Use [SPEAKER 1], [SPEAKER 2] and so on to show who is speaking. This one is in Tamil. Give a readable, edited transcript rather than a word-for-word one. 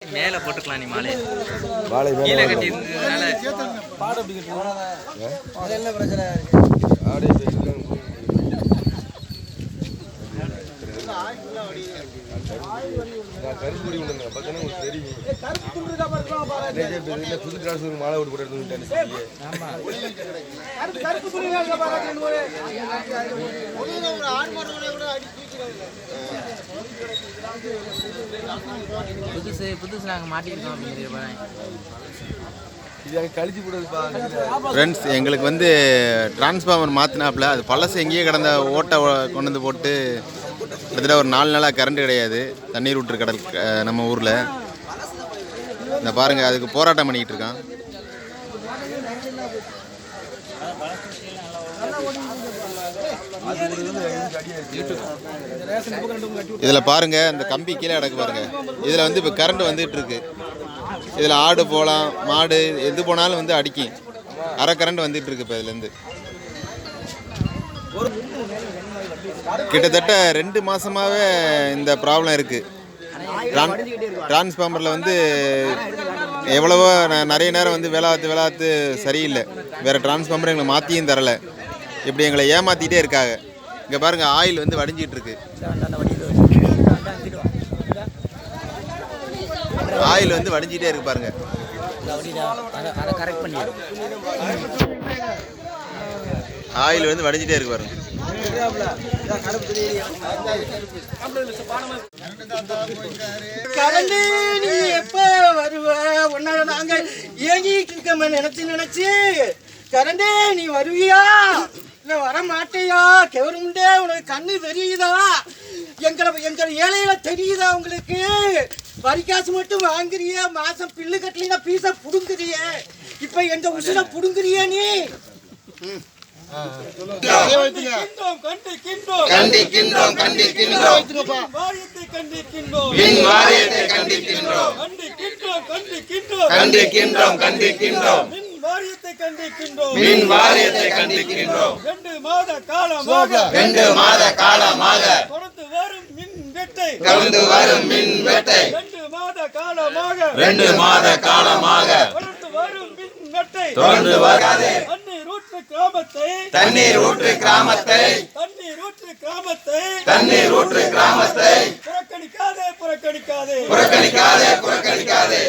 [SPEAKER 1] மேல போட்டுக்கலாம் நீ மாலை வாழை கீழே கட்டி இருந்ததுனால பாடு அப்படி கட்டி அது என்ன பிரச்சனை ஆடை கருப்புடி உண்டுங்க பார்த்தா உங்களுக்கு தெரியும் புது டிரான்ஸ்ஃபர் மாலை ஓட்டு போட்டு புதுசு நாங்கள் மாட்டிக்கிட்டோம்
[SPEAKER 2] ஃப்ரெண்ட்ஸ். எங்களுக்கு வந்து டிரான்ஸ்ஃபார்மர் மாற்றினாப்புல அது பழசு எங்கேயே கிடந்த ஓட்டை கொண்டு வந்து போட்டு கிட்டத்தட்ட ஒரு 4 நாளாக கரண்ட் கிடையாது. தண்ணீர் விட்டுரு கடல் நம்ம ஊரில் இந்த பாருங்கள், அதுக்கு போராட்டம் பண்ணிக்கிட்டு இருக்கான். இதில் பாருங்கள், இந்த கம்பி கீழே கிடக்கு பாருங்கள். இதில் வந்து இப்போ கரண்ட் வந்துகிட்டு இருக்கு. இதில் ஆடு போகலாம், மாடு எது போனாலும் வந்து அடிக்கும். அரை கரண்ட் வந்துட்டு இருக்கு. இப்போ இதுலேருந்து கிட்டத்தட்ட 2 மாதமாகவே இந்த ப்ராப்ளம் இருக்குது. டிரான்ஸ்ஃபார்மரில் வந்து எவ்வளவோ நிறைய நேரம் வந்து வேளாத்து சரியில்லை. வேறு டிரான்ஸ்ஃபார்மர் எங்களை மாற்றியும் தரலை. இப்படி எங்களை ஏமாற்றிட்டே இருக்காங்க. இங்கே பாருங்கள், ஆயில் வந்து வடிஞ்சிட்டு இருக்கு. ஆயில் வந்து வடிஞ்சிட்டே இருக்கு பாருங்க. ஆயில் வந்து வடிஞ்சிட்டே இருக்கு பாருங்க.
[SPEAKER 3] கரண்டு நீ எப்ப வருவ? உன்ன நாங்க ஏங்கிட்டு இருக்கோம் நினைச்சு கரண்டே நீ வருவியா இல்ல வர மாட்டேயா? கவர்மெண்டே உனக்கு கண்ணு தெரியுதா? எங்களை ஏழையில தெரியுதா உங்களுக்கு? வரி காசு மட்டும் வாங்குறிய, மாசம் பில்லு கட்டலினா பீசா புடுங்குறிய. இப்ப எந்த உசுர புடுங்குறிய நீ?
[SPEAKER 2] மின் வாரியத்தை கண்டிக்கின்றோம்.
[SPEAKER 3] 2 மாத காலமாக தொடர்ந்து வரும் மின் வெட்டை
[SPEAKER 2] 2 மாத காலமாக தொடர்ந்து வராது. தண்ணீர் ஊற்று கிராமத்தை
[SPEAKER 3] புறக்கணிக்காதே
[SPEAKER 2] புறக்கணிக்காதே